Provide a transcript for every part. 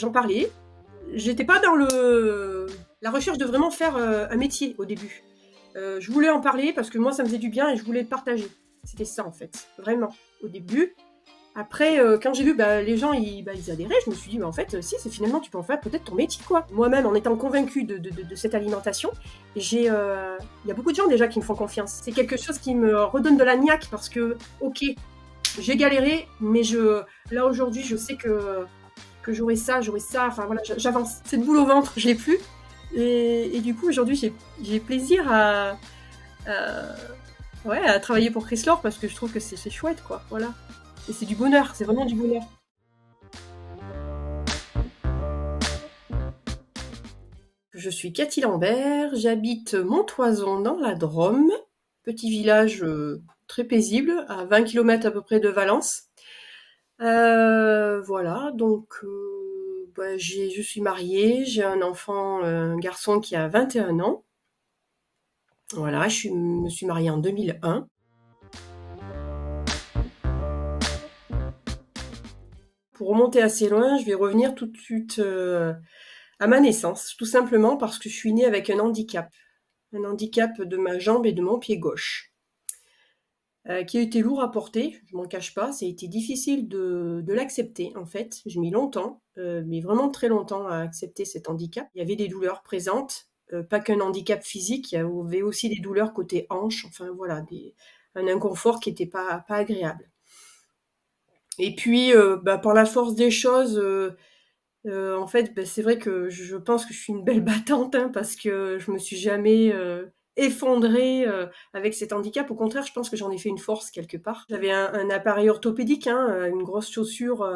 j'en parlais. J'étais pas dans la recherche de vraiment faire, un métier au début. Je voulais en parler parce que moi ça me faisait du bien et je voulais le partager. C'était ça en fait, vraiment, au début. Après, quand j'ai vu, les gens ils adhéraient, je me suis dit: «Mais en fait, si, c'est finalement tu peux en faire peut-être ton métier, quoi». Moi-même, en étant convaincue de cette alimentation, il y a beaucoup de gens déjà qui me font confiance. C'est quelque chose qui me redonne de la niaque parce que, OK, j'ai galéré, mais là aujourd'hui, je sais que j'aurai ça, enfin voilà, j'avance. Cette boule au ventre, je l'ai plus et du coup, aujourd'hui, j'ai plaisir à ouais, à travailler pour Chrysler parce que je trouve que c'est chouette, quoi, voilà. Et c'est du bonheur, c'est vraiment du bonheur. Je suis Cathy Lambert, j'habite Montoison dans la Drôme, petit village très paisible, à 20 km à peu près de Valence. Voilà, donc je suis mariée, j'ai un enfant, un garçon qui a 21 ans. Voilà, me suis mariée en 2001. Pour remonter assez loin, je vais revenir tout de suite à ma naissance, tout simplement parce que je suis née avec un handicap de ma jambe et de mon pied gauche, qui a été lourd à porter, je m'en cache pas. Ça a été difficile de l'accepter, en fait. J'ai mis longtemps, mais vraiment très longtemps à accepter cet handicap. Il y avait des douleurs présentes, pas qu'un handicap physique, il y avait aussi des douleurs côté hanche, enfin voilà, un inconfort qui était pas agréable. Et puis, par la force des choses, en fait, c'est vrai que je pense que je suis une belle battante, hein, parce que je me suis jamais, effondrée, avec cet handicap. Au contraire, je pense que j'en ai fait une force quelque part. J'avais un appareil orthopédique, hein, une grosse chaussure,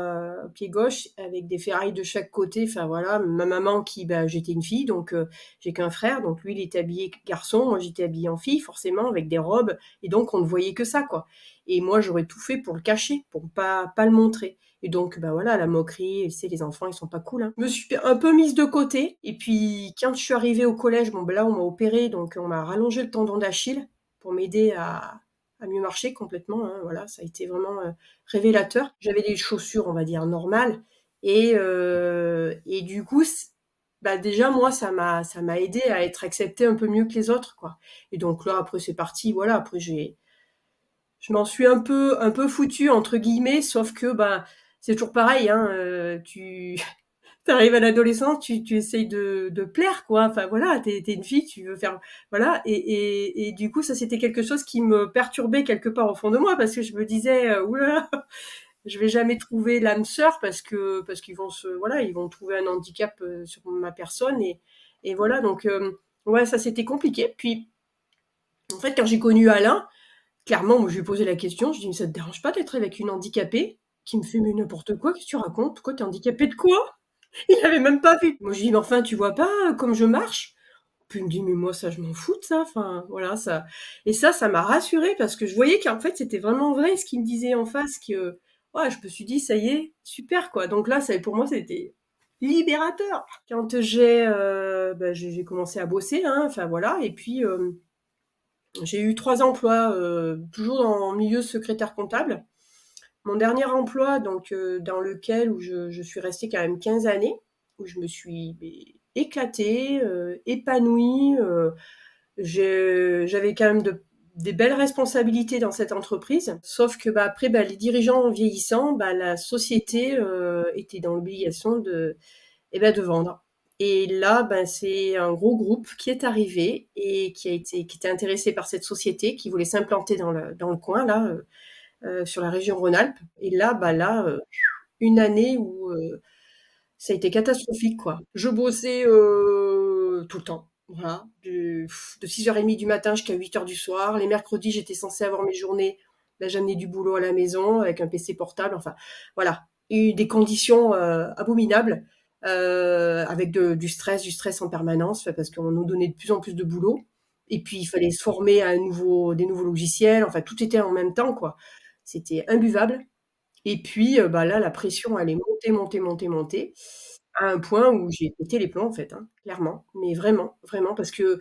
pied gauche avec des ferrailles de chaque côté. Enfin voilà, ma maman j'étais une fille, donc j'ai qu'un frère, donc lui il était habillé garçon, moi j'étais habillée en fille forcément avec des robes et donc on ne voyait que ça, quoi. Et moi j'aurais tout fait pour le cacher, pour pas le montrer. Et donc, voilà, la moquerie, tu sais, les enfants, ils sont pas cool, hein. Je me suis un peu mise de côté. Et puis, quand je suis arrivée au collège, là, on m'a opérée, donc on m'a rallongé le tendon d'Achille pour m'aider à mieux marcher complètement, hein. Voilà, ça a été vraiment révélateur. J'avais des chaussures, on va dire, normales. Et du coup, déjà, moi, ça m'a aidé à être acceptée un peu mieux que les autres, quoi. Et donc là, après, c'est parti. Voilà, après, je m'en suis un peu foutue entre guillemets, sauf que c'est toujours pareil, hein, tu arrives à l'adolescence, tu essayes de plaire, quoi. Enfin voilà, t'es une fille, tu veux faire voilà, et du coup ça c'était quelque chose qui me perturbait quelque part au fond de moi parce que je me disais ouh là là, je vais jamais trouver l'âme sœur parce qu'ils vont ils vont trouver un handicap sur ma personne et voilà donc ouais ça c'était compliqué. Puis en fait quand j'ai connu Alain, clairement, moi, je lui ai posé la question, je lui ai dit: «Mais ça te dérange pas d'être avec une handicapée?» Qui me fait: «Mais n'importe quoi, qu'est-ce que tu racontes? Quoi, tu es handicapée de quoi?» Il avait même pas vu. Moi, je lui ai dit: «Mais enfin, tu vois pas, comme je marche?» Puis il me dit: «Mais moi, ça, je m'en fous de ça», enfin, voilà, ça et ça m'a rassurée parce que je voyais qu'en fait, c'était vraiment vrai ce qu'il me disait en face, que ouais, je me suis dit: «Ça y est, super, quoi». Donc là, ça pour moi, c'était libérateur. Quand j'ai commencé à bosser, hein, enfin voilà et puis, j'ai eu 3 emplois, toujours dans le milieu secrétaire comptable. Mon dernier emploi donc dans lequel où je suis restée quand même 15 années, où je me suis, éclatée, épanouie, j'avais quand même des belles responsabilités dans cette entreprise. Sauf que, après, les dirigeants vieillissant, la société, était dans l'obligation de vendre. Et là, c'est un gros groupe qui est arrivé et qui était intéressé par cette société, qui voulait s'implanter dans le coin là, sur la région Rhône-Alpes. Et là, une année où ça a été catastrophique, quoi. Je bossais tout le temps, voilà, de 6h30 du matin jusqu'à 8h du soir. Les mercredis, j'étais censée avoir mes journées. Là, j'amenais du boulot à la maison avec un PC portable. Enfin, voilà, eu des conditions abominables, avec du stress en permanence, parce qu'on nous donnait de plus en plus de boulot. Et puis, il fallait se former à des nouveaux logiciels. Enfin, tout était en même temps, quoi. C'était imbuvable. Et puis, là, la pression, elle est montée, montée, montée, montée, à un point où j'ai pété les plombs, en fait, hein, clairement. Mais vraiment, vraiment, parce que,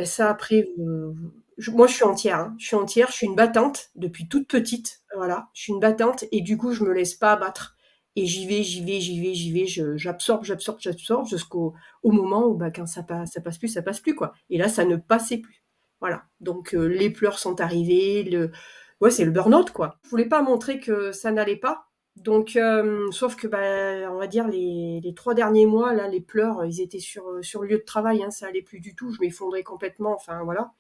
ça après, moi, je suis entière, hein. Je suis entière, je suis une battante depuis toute petite, voilà. Je suis une battante et du coup, je me laisse pas abattre et j'absorbe, jusqu'au moment où, quand ça passe plus, ça passe plus, quoi. Et là, ça ne passait plus. Voilà. Donc, les pleurs sont arrivées, ouais, c'est le burn-out, quoi. Je voulais pas montrer que ça n'allait pas. Donc, sauf que, on va dire, les 3 derniers mois, là, les pleurs, ils étaient sur le lieu de travail, hein, ça allait plus du tout, je m'effondrais complètement, enfin, voilà.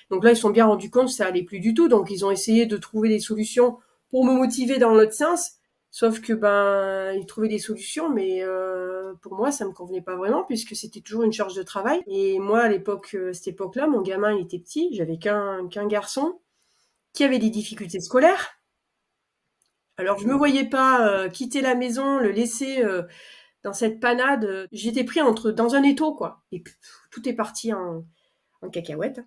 Donc là, ils se sont bien rendus compte que ça allait plus du tout, donc ils ont essayé de trouver des solutions pour me motiver dans l'autre sens. Sauf que ils trouvaient des solutions, mais pour moi, ça me convenait pas vraiment puisque c'était toujours une charge de travail. Et moi, à l'époque, cette époque-là, mon gamin, il était petit, j'avais qu'un garçon qui avait des difficultés scolaires. Alors je me voyais pas quitter la maison, le laisser dans cette panade. J'étais pris dans un étau, quoi. Et tout est parti en cacahuète.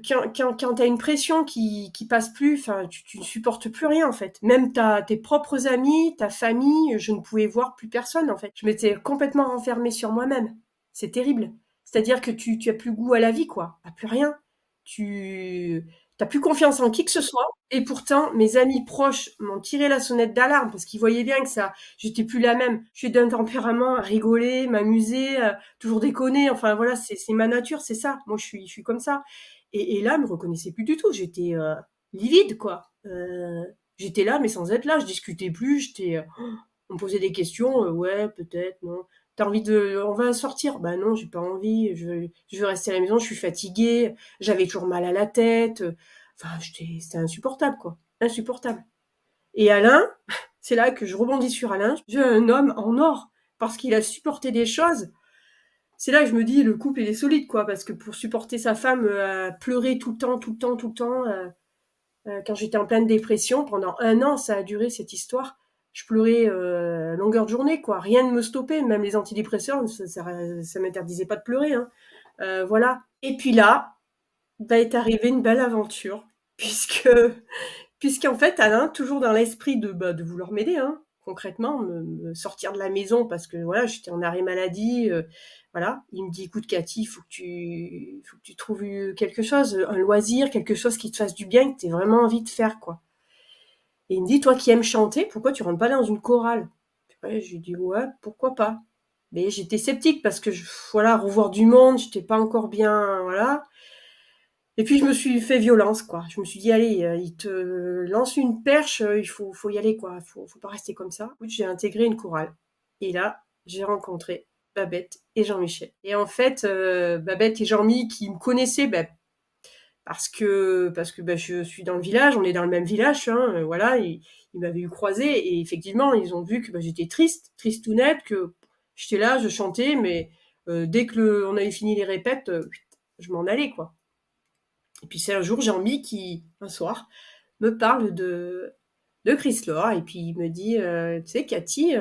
Quand t'as une pression qui passe plus, enfin, tu ne supportes plus rien en fait. Même tes propres amis, ta famille, je ne pouvais voir plus personne en fait. Je m'étais complètement renfermée sur moi-même. C'est terrible. C'est-à-dire que tu as plus goût à la vie, quoi. À plus rien. Tu T'as plus confiance en qui que ce soit. Et pourtant, mes amis proches m'ont tiré la sonnette d'alarme parce qu'ils voyaient bien que j'étais plus la même. Je suis d'un tempérament à rigoler, m'amuser, toujours déconner. Enfin voilà, c'est ma nature, c'est ça. Moi, je suis comme ça. Et là, ils me reconnaissaient plus du tout. J'étais livide, quoi. J'étais là, mais sans être là. Je discutais plus. On me posait des questions. Ouais, peut-être, non. T'as envie on va sortir? Bah non, j'ai pas envie. Je veux rester à la maison. Je suis fatiguée. J'avais toujours mal à la tête. Enfin, c'était insupportable, quoi. Insupportable. Et Alain, c'est là que je rebondis sur Alain. J'ai un homme en or parce qu'il a supporté des choses. C'est là que je me dis, le couple, il est solide, quoi, parce que pour supporter sa femme à pleurer tout le temps, tout le temps, tout le temps, quand j'étais en pleine dépression, pendant 1 an, ça a duré cette histoire. Je pleurais à longueur de journée, quoi. Rien ne me stoppait, même les antidépresseurs, ça m'interdisait pas de pleurer, hein. Voilà. Et puis là, est arrivée une belle aventure, puisque puisqu'en fait, Alain, toujours dans l'esprit de vouloir m'aider, hein, concrètement, me sortir de la maison parce que voilà, j'étais en arrêt maladie, voilà. Il me dit: «Écoute Cathy, faut que tu trouves quelque chose, un loisir, quelque chose qui te fasse du bien, que tu aies vraiment envie de faire, quoi». Et il me dit: «Toi qui aimes chanter, pourquoi tu rentres pas dans une chorale?» Ouais, je lui dis: «Ouais, pourquoi pas?» Mais j'étais sceptique parce que voilà, revoir du monde, j'étais pas encore bien, voilà. Et puis je me suis fait violence, quoi. Je me suis dit: «Allez, il te lance une perche, il faut y aller, quoi. Faut pas rester comme ça». Écoute, j'ai intégré une chorale et là, j'ai rencontré Babette et Jean-Michel. Et en fait, Babette et Jean-Mi qui me connaissaient, parce que je suis dans le village, on est dans le même village, hein, voilà, ils m'avaient eu croisée et effectivement, ils ont vu que, j'étais triste, tristounette, que j'étais là, je chantais, mais dès que on avait fini les répètes, je m'en allais, quoi. Et puis c'est un jour Jean-Mi qui, un soir, me parle de Chris Law et puis il me dit tu sais Cathy,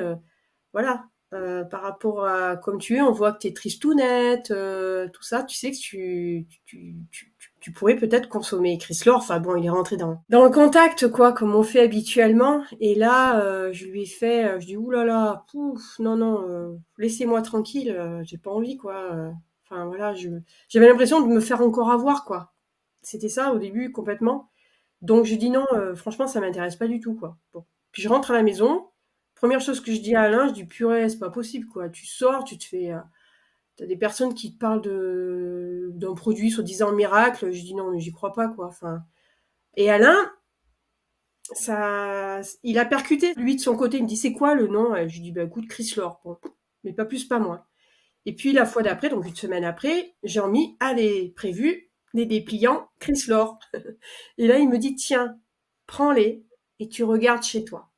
voilà, par rapport à comme tu es, on voit que tu es tristounette, tout ça, tu sais que tu pourrais peut-être consommer Chris Law. Enfin bon, il est rentré dans le contact, quoi, comme on fait habituellement. Et là, je lui ai fait, je dis ouh là là, pouf, non, non, laissez-moi tranquille, j'ai pas envie, quoi. Enfin voilà, j'avais l'impression de me faire encore avoir, quoi. C'était ça au début complètement. Donc je dis non, franchement ça m'intéresse pas du tout, quoi. Bon. Puis je rentre à la maison. Première chose que je dis à Alain, je dis purée, c'est pas possible, quoi. Tu sors, tu te fais, t'as des personnes qui te parlent d'un produit soi-disant miracle. Je dis non, mais j'y crois pas, quoi. Enfin. Et Alain, il a percuté. Lui de son côté, il me dit c'est quoi le nom? Je lui dis bah écoute Chris Laure, bon, mais pas plus, pas moins. Et puis la fois d'après, donc une semaine après, Jean-Mi avait prévu les dépliants Chris Laure. Et là, il me dit, tiens, prends-les et tu regardes chez toi,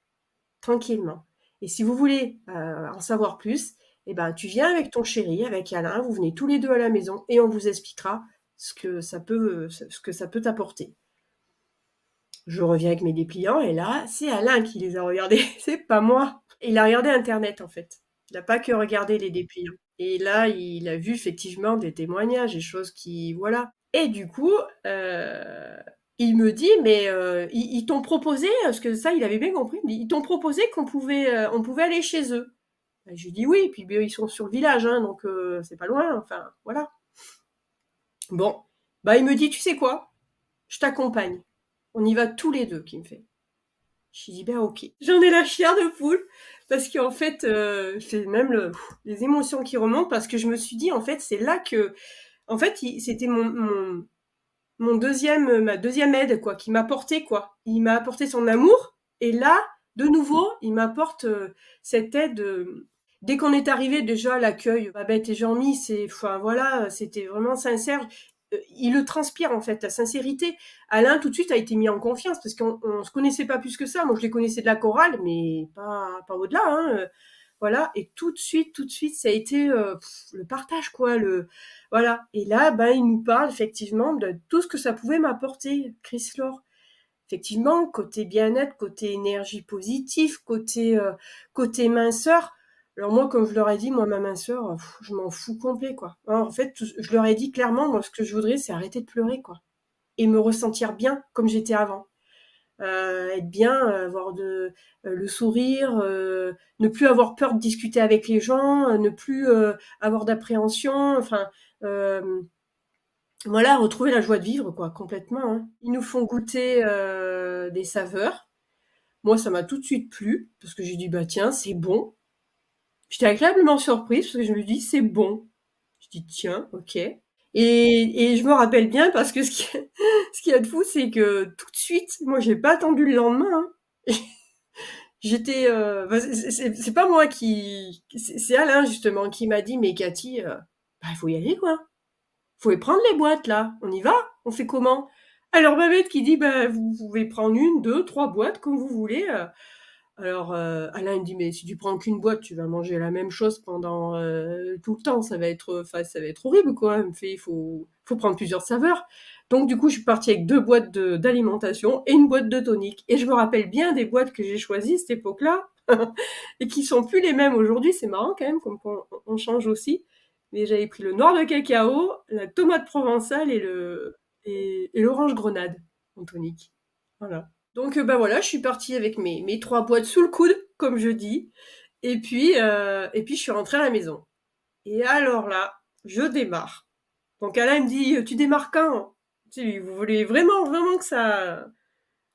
tranquillement. Et si vous voulez en savoir plus, eh ben, tu viens avec ton chéri, avec Alain, vous venez tous les deux à la maison et on vous expliquera ce que ça peut t'apporter. Je reviens avec mes dépliants et là, c'est Alain qui les a regardés, c'est pas moi. Il a regardé Internet en fait. Il n'a pas que regardé les dépliants. Et là, il a vu effectivement des témoignages, des choses qui, voilà. Et du coup, il me dit, mais ils t'ont proposé, parce que ça, il avait bien compris, ils t'ont proposé on pouvait aller chez eux. Ben, je lui dis oui, puis ils sont sur le village, hein, donc c'est pas loin, enfin, voilà. Bon, il me dit, tu sais quoi? Je t'accompagne. On y va tous les deux, qui me fait. Je lui dis, ben ok. J'en ai la chair de poule, Parce qu'en fait, c'est même les émotions qui remontent parce que je me suis dit, en fait, c'est là que, en fait, c'était mon deuxième, ma deuxième aide, quoi, qui m'apportait, quoi. Il m'a apporté son amour, et là, de nouveau, il m'apporte cette aide. Dès qu'on est arrivé déjà à l'accueil, Babette et Jean-Mi, enfin voilà, c'était vraiment sincère. Il le transpire en fait, la sincérité. Alain tout de suite a été mis en confiance parce qu'on se connaissait pas plus que ça. Moi, je les connaissais de la chorale, mais pas au-delà. Hein. Voilà, et tout de suite, ça a été le partage, quoi. Voilà. Et là, ben, il nous parle effectivement de tout ce que ça pouvait m'apporter, Chris Laure. Effectivement, côté bien-être, côté énergie positive, côté minceur. Alors moi, comme je leur ai dit, moi, ma minceur, je m'en fous complet, quoi. Alors, en fait, je leur ai dit clairement, moi, ce que je voudrais, c'est arrêter de pleurer, quoi. Et me ressentir bien, comme j'étais avant. Être bien, avoir le sourire, ne plus avoir peur de discuter avec les gens, ne plus avoir d'appréhension, enfin, voilà, retrouver la joie de vivre, quoi, complètement. Hein. Ils nous font goûter des saveurs. Moi, ça m'a tout de suite plu, parce que j'ai dit, bah tiens, c'est bon. J'étais agréablement surprise, parce que je me dis, c'est bon. Je dis, tiens, ok. Et je me rappelle bien, parce que ce qui est de fou, c'est que tout de suite, moi, j'ai pas attendu le lendemain. Hein. J'étais, bah, c'est pas moi c'est Alain justement qui m'a dit, mais Cathy, bah, il faut y aller quoi. Faut y prendre les boîtes là. On y va. On fait comment? Alors Babette qui dit, bah, vous pouvez prendre une, deux, trois boîtes comme vous voulez. Alors Alain il me dit, mais si tu prends qu'une boîte, tu vas manger la même chose pendant tout le temps. Enfin, ça va être horrible quoi. Il me fait, il faut prendre plusieurs saveurs. Donc du coup, je suis partie avec deux boîtes d'alimentation et une boîte de tonique. Et je me rappelle bien des boîtes que j'ai choisies à cette époque-là et qui sont plus les mêmes aujourd'hui. C'est marrant quand même, comme on change aussi. Mais j'avais pris le noir de cacao, la tomate provençale et l'orange grenade en tonique. Voilà. Donc bah voilà, je suis partie avec mes trois boîtes sous le coude, comme je dis. Et puis je suis rentrée à la maison. Et alors là, je démarre. Donc Alain me dit, tu démarres quand? Tu sais, vous voulez vraiment, vraiment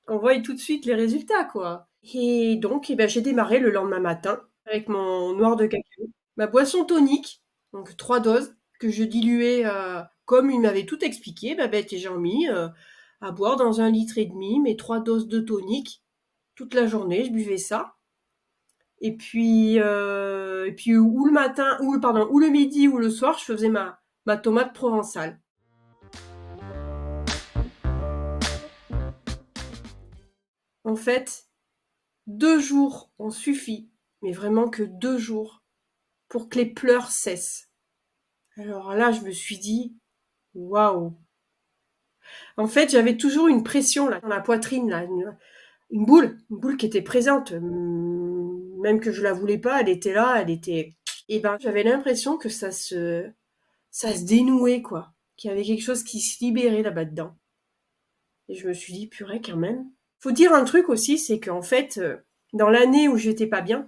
qu'on voie tout de suite les résultats, quoi. Et donc, eh ben, j'ai démarré le lendemain matin avec mon noir de cacao, ma boisson tonique, donc 3 doses, que je diluais comme il m'avait tout expliqué, Babette et Jean-Mi, à boire dans 1,5 litre, mes 3 doses de tonique. Toute la journée, je buvais ça. Et puis ou le matin, ou le midi ou le soir, je faisais ma tomate provençale. En fait, 2 jours ont suffi, mais vraiment que 2 jours, pour que les pleurs cessent. Alors là, je me suis dit, waouh. En fait, j'avais toujours une pression là dans la poitrine, là, une boule qui était présente, même que je la voulais pas, elle était là, elle était. Et ben, j'avais l'impression que ça se dénouait quoi, qu'il y avait quelque chose qui se libérait là-bas dedans. Et je me suis dit, purée quand même. Faut dire un truc aussi, c'est qu'en fait, dans l'année où j'étais pas bien,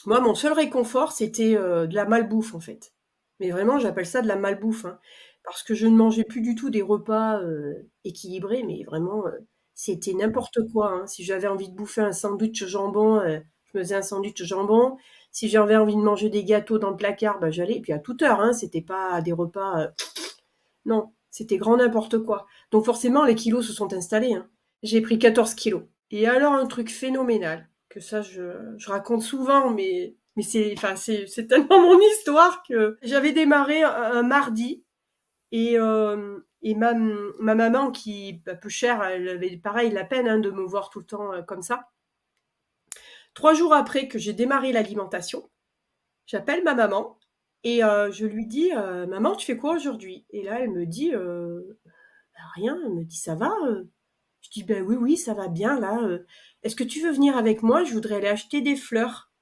moi, mon seul réconfort, c'était de la malbouffe, en fait. Mais vraiment, j'appelle ça de la malbouffe, hein, parce que je ne mangeais plus du tout des repas équilibrés, mais vraiment, c'était n'importe quoi. Hein. Si j'avais envie de bouffer un sandwich au jambon, je me faisais un sandwich au jambon. Si j'avais envie de manger des gâteaux dans le placard, bah, j'allais. Et puis à toute heure, hein, c'était pas des repas. Non, c'était grand n'importe quoi. Donc forcément, les kilos se sont installés. Hein. J'ai pris 14 kilos. Et alors, un truc phénoménal, que ça, je raconte souvent, mais enfin, c'est tellement mon histoire que j'avais démarré un mardi et ma maman, qui, bah, peu chère, elle avait pareil la peine hein, de me voir tout le temps comme ça. 3 jours après que j'ai démarré l'alimentation, j'appelle ma maman et je lui dis Maman, tu fais quoi aujourd'hui? Et là, elle me dit bah, rien. Elle me dit ça va? Je dis ben oui, oui, ça va bien là. Est-ce que tu veux venir avec moi? Je voudrais aller acheter des fleurs.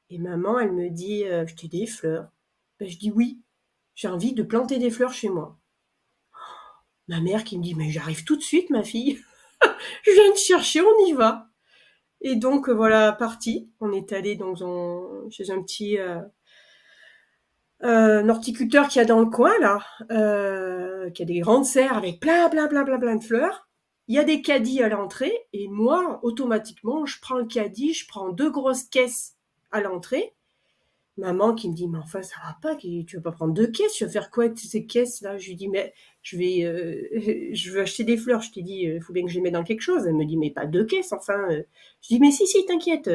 Et maman, elle me dit acheter des fleurs. Ben, je dis oui, j'ai envie de planter des fleurs chez moi. Ma mère qui me dit mais j'arrive tout de suite, ma fille. Je viens te chercher, on y va. Et donc voilà, parti. On est allé chez un petit un horticulteur qu'il y a dans le coin là, qui a des grandes serres avec plein, plein, plein, plein, plein de fleurs. il y a des caddies à l'entrée et moi, automatiquement, je prends le caddie, je prends 2 grosses caisses à l'entrée. Maman qui me dit: «Mais enfin, ça va pas, tu vas pas prendre 2 caisses, tu vas faire quoi avec ces caisses-là?» Je lui dis: «Mais je vais, je veux acheter des fleurs, je t'ai dit, il faut bien que je les mette dans quelque chose». Elle me dit: «Mais pas 2 caisses, enfin, Je dis: «Mais si, si, t'inquiète,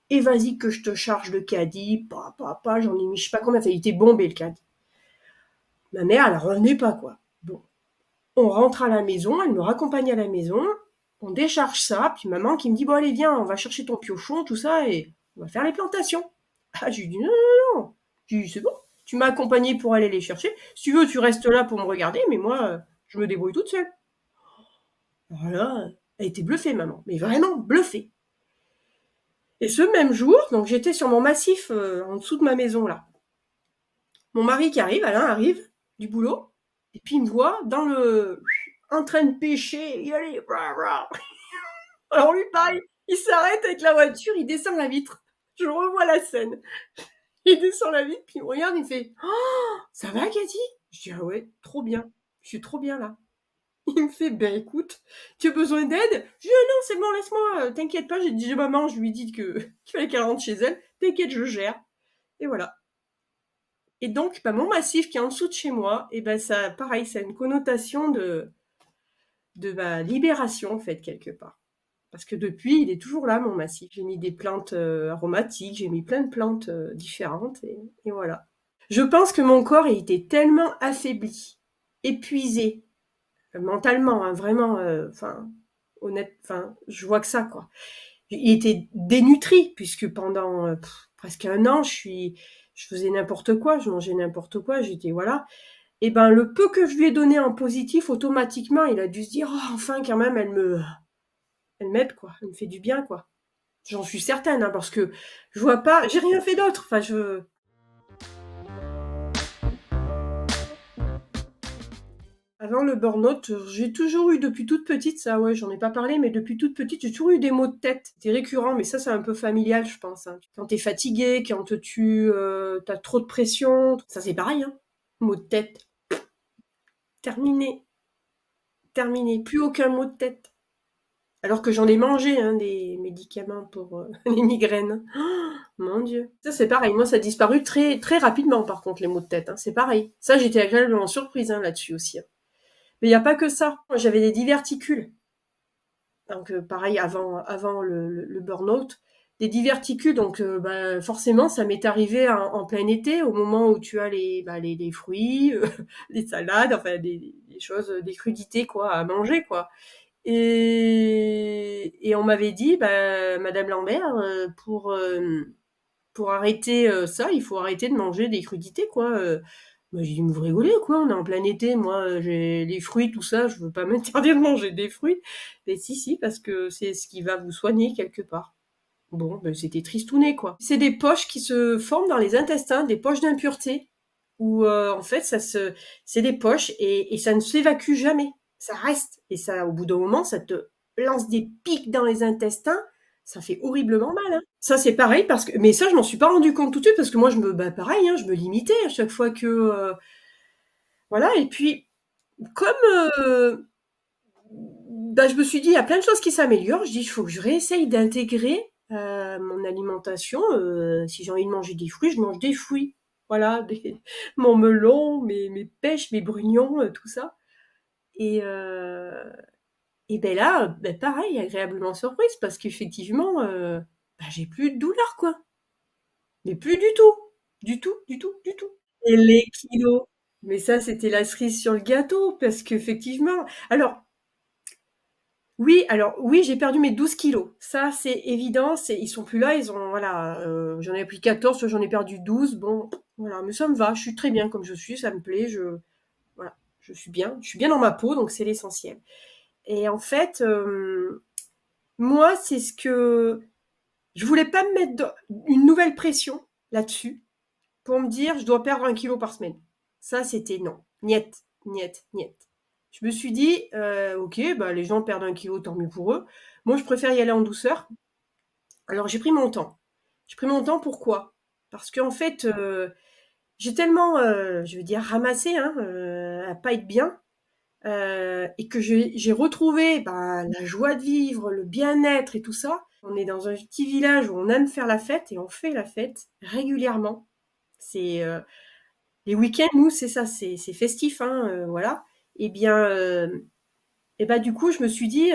et vas-y que je te charge le caddie, j'en ai mis je sais pas combien, ça a été bombé le caddie. Ma mère, elle revenait pas, quoi. Bon, on rentre à la maison, elle me raccompagne à la maison, on décharge ça, puis maman qui me dit: «Bon allez viens, on va chercher ton piochon, tout ça, et on va faire les plantations». Ah, je lui dis: «Non, non, non». Je lui dis: «C'est bon, tu m'as accompagné pour aller les chercher. Si tu veux, tu restes là pour me regarder, mais moi, je me débrouille toute seule». Alors là, elle était bluffée maman, mais vraiment bluffée. Et ce même jour, donc j'étais sur mon massif, en dessous de ma maison là. Mon mari qui arrive, Alain arrive du boulot, et puis il me voit dans le en train de pêcher, y aller. Alors lui, pareil, il s'arrête avec la voiture, il descend la vitre. Je revois la scène. Il descend la vitre, puis il me regarde, il fait: «Oh, ça va, Cathy?» Je dis: «Ah ouais, trop bien. Je suis trop bien là». Il me fait: «Ben écoute, tu as besoin d'aide?» Je dis: «Ah non, c'est bon, laisse-moi, t'inquiète pas». J'ai dit à maman, je lui ai dit que qu'il fallait qu'elle rentre chez elle. «T'inquiète, je gère». Et voilà. Et donc, bah, mon massif qui est en dessous de chez moi, et ben ça, pareil, ça a une connotation de ma libération, en fait, quelque part. Parce que depuis, il est toujours là, mon massif. J'ai mis des plantes aromatiques, j'ai mis plein de plantes différentes, et voilà. Je pense que mon corps, il était tellement affaibli, épuisé, mentalement, hein, vraiment, enfin, honnête, enfin, je vois que ça, quoi. Il était dénutri, puisque pendant presque un an, je faisais n'importe quoi, je mangeais n'importe quoi, j'étais, voilà. Et ben, le peu que je lui ai donné en positif, automatiquement, il a dû se dire: «Oh, enfin, quand même, elle m'aide, quoi, elle me fait du bien, quoi». J'en suis certaine, hein, parce que je vois pas, j'ai rien fait d'autre. Enfin, avant le burn-out, j'ai toujours eu depuis toute petite, ça, ouais, j'en ai pas parlé, mais depuis toute petite, j'ai toujours eu des maux de tête. C'était récurrent, mais ça, c'est un peu familial, je pense, hein. Quand t'es fatigué, quand tu as trop de pression, ça c'est pareil, hein. Maux de tête, terminé, terminé, plus aucun mot de tête. Alors que j'en ai mangé, hein, des médicaments pour les migraines. Oh, mon Dieu. Ça, c'est pareil. Moi, ça a disparu très, très rapidement, par contre, les maux de tête, hein. C'est pareil. Ça, j'étais agréablement surprise, hein, là-dessus aussi, hein. Mais il n'y a pas que ça. Moi, j'avais des diverticules. Donc, pareil, avant le burn-out, des diverticules. Donc, bah, forcément, ça m'est arrivé en plein été, au moment où tu as les fruits, les salades, enfin, des choses, des crudités, quoi, à manger, quoi. Et on m'avait dit, bah, Madame Lambert, pour arrêter ça, il faut arrêter de manger des crudités, quoi. Moi, j'ai dit: «Mais vous rigolez ou quoi? On est en plein été, moi, j'ai les fruits, tout ça, je veux pas m'interdire de manger des fruits». Mais si, si, parce que c'est ce qui va vous soigner quelque part. Bon, ben, c'était tristouné, quoi. C'est des poches qui se forment dans les intestins, des poches d'impureté, où en fait, c'est des poches, et ça ne s'évacue jamais. Ça reste. Et ça, au bout d'un moment, ça te lance des pics dans les intestins. Ça fait horriblement mal, hein. Ça, c'est pareil, parce que, mais ça, je m'en suis pas rendu compte tout de suite, parce que moi, bah, pareil, hein, je me limitais à chaque fois que, voilà. Et puis, comme, bah, je me suis dit, il y a plein de choses qui s'améliorent. Je dis, il faut que je réessaye d'intégrer mon alimentation. Si j'ai envie de manger des fruits, je mange des fruits. Voilà, mon melon, mes pêches, mes brugnons, tout ça. Et, et ben là, ben pareil, agréablement surprise, parce qu'effectivement, bah, j'ai plus de douleur, quoi. Mais plus du tout. Du tout, du tout, du tout. Et les kilos. Mais ça, c'était la cerise sur le gâteau, parce qu'effectivement. Alors oui, j'ai perdu mes 12 kilos. Ça, c'est évident. Ils sont plus là. Ils ont, voilà, j'en ai pris 14, j'en ai perdu 12. Bon, voilà, mais ça me va. Je suis très bien comme je suis. Ça me plaît. Voilà, je suis bien. Je suis bien dans ma peau, donc c'est l'essentiel. Et en fait, moi, c'est ce que je voulais pas me mettre une nouvelle pression là-dessus pour me dire je dois perdre 1 kilo par semaine. Ça, c'était non. Niet, niet, niet. Je me suis dit, ok, bah, les gens perdent 1 kilo, tant mieux pour eux. Moi, je préfère y aller en douceur. Alors, j'ai pris mon temps. J'ai pris mon temps, pourquoi? Parce qu'en fait, j'ai tellement, je veux dire, ramassé, hein, à pas être bien, et que j'ai retrouvé la joie de vivre, le bien-être et tout ça. On est dans un petit village où on aime faire la fête et on fait la fête régulièrement. C'est les week-ends, nous, c'est ça, c'est festif, hein, voilà. Et bien, et bah du coup, je me suis dit,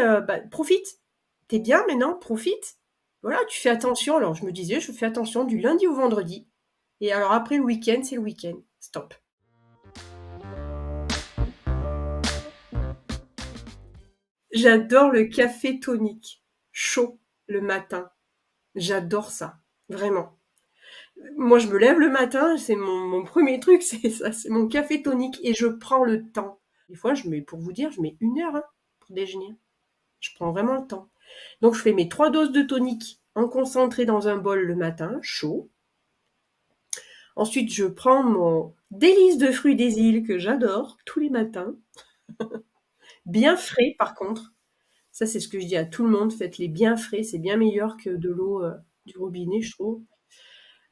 profite. T'es bien maintenant, profite. Voilà, tu fais attention. Alors je me disais, je fais attention du lundi au vendredi. Et alors après le week-end, c'est le week-end. Stop. J'adore le café tonique, chaud, le matin. J'adore ça, vraiment. Moi, je me lève le matin, c'est mon premier truc, c'est ça, c'est mon café tonique et je prends le temps. Des fois, pour vous dire, je mets 1 heure hein, pour déjeuner. Je prends vraiment le temps. Donc, je fais mes 3 doses de tonique en concentré dans un bol le matin, chaud. Ensuite, je prends mon délice de fruits des îles que j'adore tous les matins, bien frais par contre. Ça, c'est ce que je dis à tout le monde, faites-les bien frais, c'est bien meilleur que de l'eau du robinet, je trouve.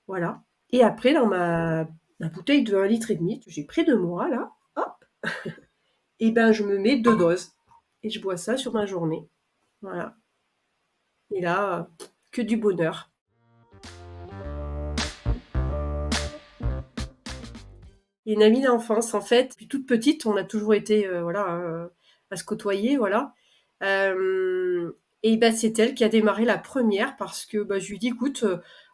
Voilà. Et après, dans ma bouteille de 1,5 litre que j'ai près de moi, là, hop, et ben je me mets 2 doses. Et je bois ça sur ma journée. Voilà. Et là, que du bonheur. Et une amie d'enfance, en fait, depuis toute petite, on a toujours été, voilà, à se côtoyer, voilà. Et ben c'est elle qui a démarré la première parce que je lui dis, écoute,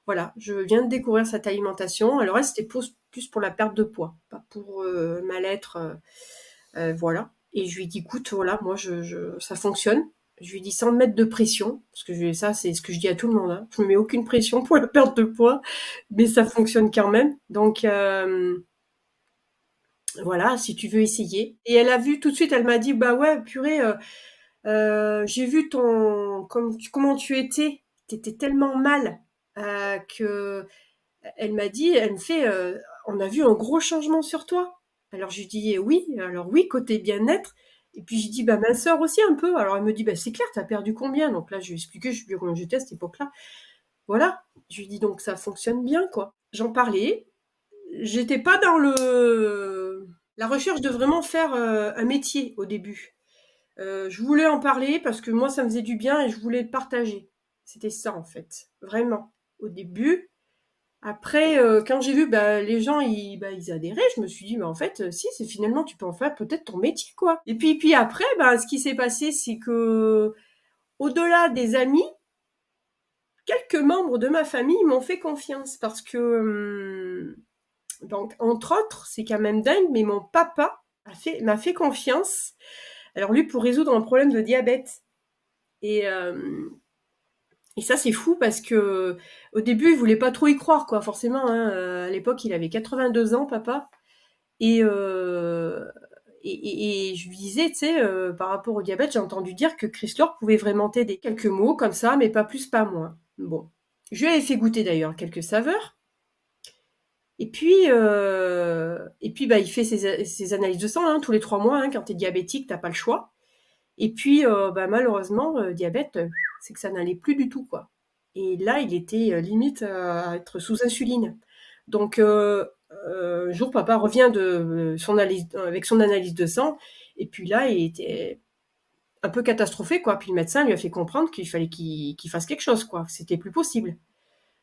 voilà, je viens de découvrir cette alimentation. Alors elle, c'était plus pour la perte de poids, pas pour mal-être, voilà. Et je lui dis, écoute, voilà, moi, ça fonctionne. Je lui dis sans me mettre de pression, parce que ça, c'est ce que je dis à tout le monde. Hein. Je me mets aucune pression pour la perte de poids, mais ça fonctionne quand même. Donc, voilà, si tu veux essayer. Et elle a vu tout de suite, elle m'a dit, bah ouais, purée, j'ai vu comment tu étais. T'étais tellement mal que elle m'a dit, elle me fait, on a vu un gros changement sur toi. Alors je lui dis, oui, alors oui, côté bien-être. Et puis je dis, bah minceur aussi un peu. Alors elle me dit, bah c'est clair, t'as perdu combien? Donc là, je lui ai expliqué, je sais plus combien j'étais à cette époque-là. Voilà. Je lui dis, donc ça fonctionne bien, quoi. J'en parlais. J'étais pas dans la recherche de vraiment faire un métier au début. Je voulais en parler parce que moi, ça me faisait du bien et je voulais le partager. C'était ça, en fait. Vraiment. Au début, après, quand j'ai vu les gens ils adhéraient, je me suis dit: «Mais en fait, si, c'est finalement tu peux en faire peut-être ton métier, quoi». Et puis après, ce qui s'est passé, c'est que au delà des amis, quelques membres de ma famille m'ont fait confiance parce que, donc entre autres, c'est quand même dingue, mais mon papa m'a fait confiance. Alors lui, pour résoudre un problème de diabète et hem et ça, c'est fou parce que au début, il voulait pas trop y croire, quoi, forcément, hein, à l'époque, il avait 82 ans, papa. Et, et je lui disais, tu sais, par rapport au diabète, j'ai entendu dire que Chrysler pouvait vraiment t'aider. Quelques mots comme ça, mais pas plus, pas moins. Bon. Je lui avais fait goûter d'ailleurs quelques saveurs. Et puis il fait ses analyses de sang hein, tous les 3 mois. Hein, quand tu es diabétique, t'as pas le choix. Et puis, malheureusement, diabète, c'est que ça n'allait plus du tout, quoi. Et là, il était limite à être sous insuline. Donc, un jour, papa revient avec son analyse de sang, et puis là, il était un peu catastrophé, quoi. Puis le médecin lui a fait comprendre qu'il fallait qu'il fasse quelque chose, quoi. C'était plus possible.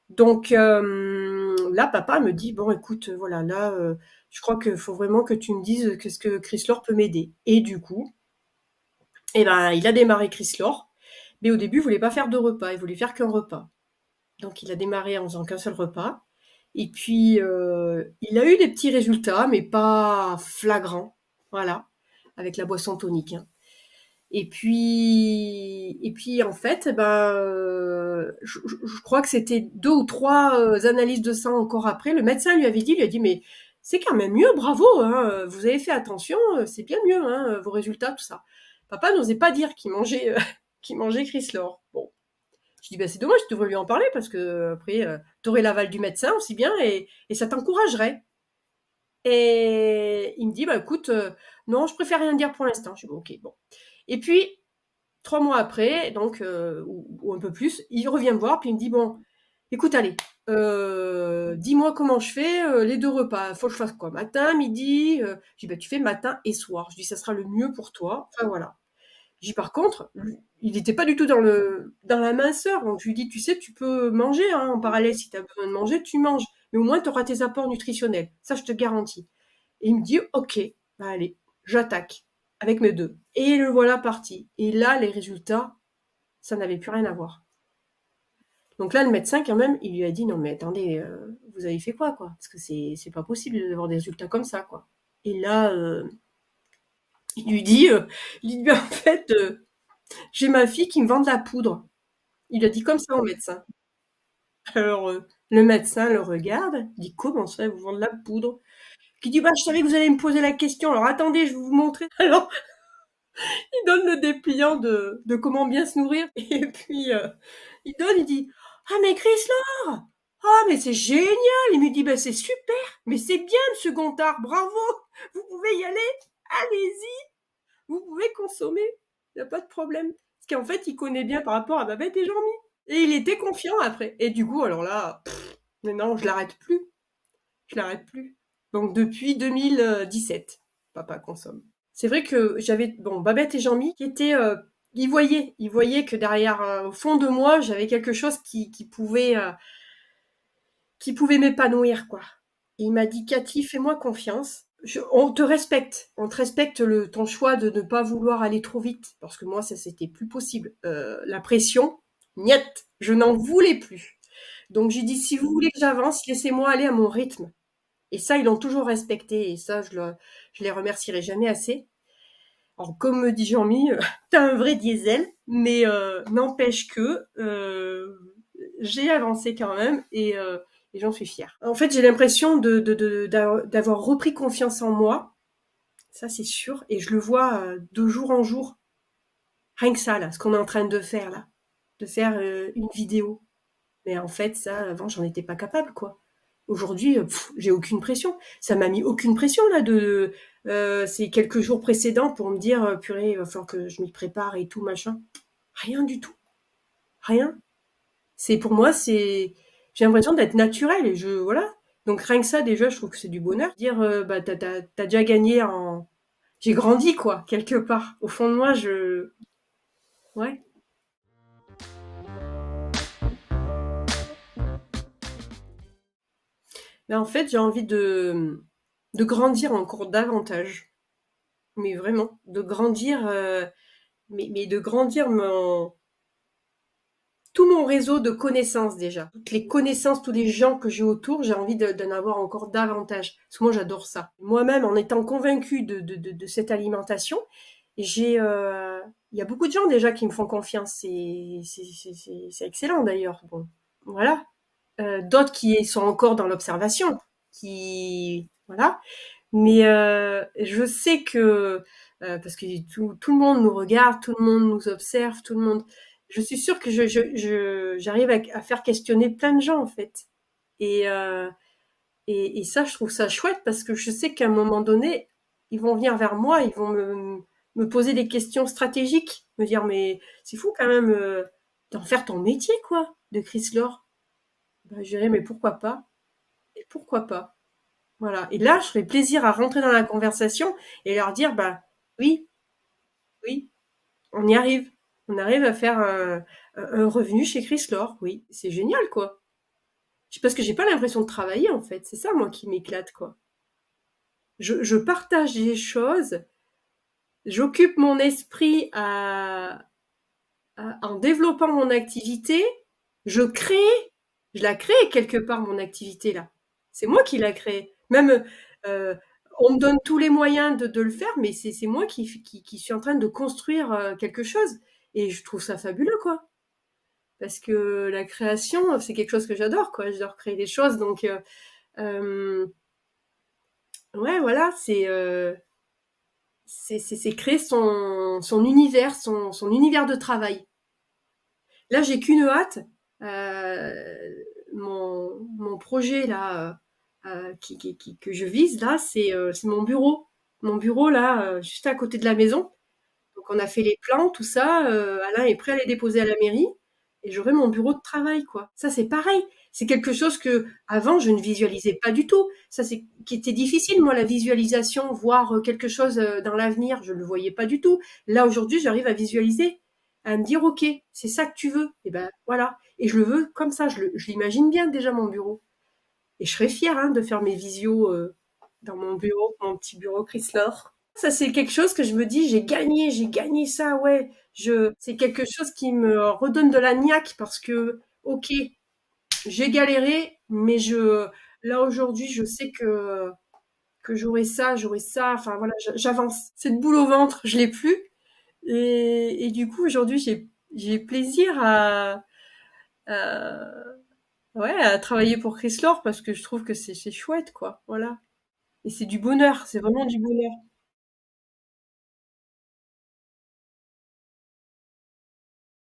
Donc là, papa me dit, bon, écoute, voilà, là, je crois qu'il faut vraiment que tu me dises qu'est-ce que Chrysler peut m'aider. Et du coup, il a démarré Chrysler, mais au début, il voulait pas faire de repas, il voulait faire qu'un repas. Donc il a démarré en faisant qu'un seul repas. Et puis, il a eu des petits résultats, mais pas flagrants. Voilà, avec la boisson tonique. Hein. Et puis, en fait, je crois que c'était 2 ou 3 analyses de sang encore après. Le médecin lui a dit, mais c'est quand même mieux, bravo, hein, vous avez fait attention, c'est bien mieux, hein, vos résultats, tout ça. Papa n'osait pas dire qu'il mangeait, qu'il mangeait Chrysler. Bon, je dis, c'est dommage, tu devrais lui en parler parce que après, tu aurais l'aval du médecin aussi bien et ça t'encouragerait. Et il me dit, écoute, non, je préfère rien dire pour l'instant. Je dis, bon, ok, bon. Et puis, 3 mois après, donc, ou un peu plus, il revient me voir, puis il me dit, bon, Écoute, allez, dis-moi comment je fais, les 2 repas. Faut que je fasse quoi? Matin, midi? Je dis: «Bah, tu fais matin et soir». Je dis: «Ça sera le mieux pour toi». Enfin, voilà. Je dis: «Par contre», lui, il était pas du tout dans la minceur, donc je lui dis: «Tu sais, tu peux manger, hein, en parallèle, si tu as besoin de manger, tu manges, mais au moins tu auras tes apports nutritionnels. Ça, je te garantis». Et il me dit: «OK, bah, allez, j'attaque avec mes 2». Et le voilà parti. Et là, les résultats, ça n'avait plus rien à voir. Donc là, le médecin, quand même, il lui a dit: «Non, mais attendez, vous avez fait quoi? Parce que c'est pas possible d'avoir des résultats comme ça, quoi». Et là, il lui dit, il dit: «En fait, j'ai ma fille qui me vend de la poudre». Il a dit comme ça au médecin. Alors, le médecin le regarde, il dit: «Comment ça, vous vendre de la poudre?» Qui dit: «Bah, je savais que vous allez me poser la question, alors attendez, je vais vous montrer». Alors, il donne le dépliant de comment bien se nourrir et puis, il donne, il dit: «Ah mais Chrysler! Ah mais c'est génial!» Il me dit: «Bah, c'est super, mais c'est bien Monsieur Gontard, bravo! Vous pouvez y aller, allez-y, vous pouvez consommer, il y a pas de problème». Parce qu'en fait, il connaît bien par rapport à Babette et Jean-Mi et il était confiant après et du coup, alors là, maintenant je l'arrête plus, je l'arrête plus. Donc depuis 2017, papa consomme. C'est vrai que j'avais bon Babette et Jean-Mi qui étaient, ils voyaient que derrière, au fond de moi, j'avais quelque chose qui pouvait m'épanouir, quoi. Et il m'a dit: «Cathy, fais-moi confiance. On te respecte ton choix de ne pas vouloir aller trop vite», parce que moi, ça, c'était plus possible. La pression, niet, je n'en voulais plus. Donc j'ai dit: «Si vous voulez que j'avance, laissez-moi aller à mon rythme». Et ça, ils l'ont toujours respecté. Et ça, je les remercierai jamais assez. Alors, comme me dit Jean-Mi, t'as un vrai diesel, mais n'empêche que j'ai avancé quand même et j'en suis fière. En fait, j'ai l'impression d'avoir repris confiance en moi, ça c'est sûr, et je le vois de jour en jour. Rien que ça, là, ce qu'on est en train de faire, là, de faire une vidéo. Mais en fait, ça, avant, j'en étais pas capable, quoi. Aujourd'hui, j'ai aucune pression. Ça m'a mis aucune pression, là, ces quelques jours précédents pour me dire, purée, il va falloir que je m'y prépare et tout, machin. Rien du tout. Rien. Pour moi, j'ai l'impression d'être naturelle et voilà. Donc rien que ça, déjà, je trouve que c'est du bonheur. Dire, bah, t'as déjà gagné j'ai grandi, quoi, quelque part. Au fond de moi, ouais. Mais en fait, j'ai envie de grandir encore davantage. Mais vraiment, de grandir, mais de grandir tout mon réseau de connaissances déjà. Toutes les connaissances, tous les gens que j'ai autour, j'ai envie d'en avoir encore davantage. Parce que moi, j'adore ça. Moi-même, en étant convaincue de cette alimentation, il y a beaucoup de gens déjà qui me font confiance. C'est excellent d'ailleurs. Bon, voilà. D'autres qui sont encore dans l'observation, voilà. Mais je sais que, parce que tout le monde nous regarde, tout le monde nous observe, tout le monde. Je suis sûre que j'arrive à faire questionner plein de gens en fait. Et, euh, et ça, je trouve ça chouette parce que je sais qu'à un moment donné, ils vont venir vers moi, ils vont me poser des questions stratégiques, me dire mais c'est fou quand même d'en faire ton métier quoi, de Chris Lore. Ben, je dirais mais pourquoi pas? Et pourquoi pas? Voilà. Et là, je ferais plaisir à rentrer dans la conversation et leur dire, bah oui, oui, on y arrive. On arrive à faire un revenu chez Chryslor, oui. C'est génial, quoi. Parce que j'ai pas l'impression de travailler, en fait. C'est ça, moi, qui m'éclate, quoi. Je partage des choses, j'occupe mon esprit en développant mon activité, je crée, je la crée quelque part, mon activité, là. C'est moi qui la crée. Même, euh, on me donne tous les moyens de le faire, mais c'est moi qui suis en train de construire quelque chose. Et je trouve ça fabuleux, quoi. Parce que la création, c'est quelque chose que j'adore, quoi. J'adore créer des choses. Donc, euh, ouais, voilà, c'est créer son univers, son univers de travail. Là, j'ai qu'une hâte. Mon projet là, que je vise là, c'est mon bureau. Mon bureau là, juste à côté de la maison. Donc on a fait les plans, tout ça. Alain est prêt à les déposer à la mairie. et j'aurai mon bureau de travail, quoi. Ça, c'est pareil. C'est quelque chose qu'avant je ne visualisais pas du tout. Ça, c'est qui était difficile, moi, la visualisation, voir, quelque chose, dans l'avenir, je ne le voyais pas du tout. Là, aujourd'hui, j'arrive à visualiser, à me dire: «OK, c'est ça que tu veux, et ben, voilà», et je le veux comme ça, je l'imagine bien déjà mon bureau, et je serais fière, hein, de faire mes visios, dans mon bureau, mon petit bureau Chrysler. Ça, c'est quelque chose que je me dis: j'ai gagné ça, ouais». C'est quelque chose qui me redonne de la niaque parce que, OK, j'ai galéré, mais là, aujourd'hui, je sais que j'aurai ça, enfin voilà, j'avance. Cette boule au ventre, je l'ai plus, et du coup, aujourd'hui, j'ai plaisir à, ouais, à travailler pour Chrysler parce que je trouve que c'est chouette, quoi, voilà. Et c'est du bonheur, c'est vraiment du bonheur.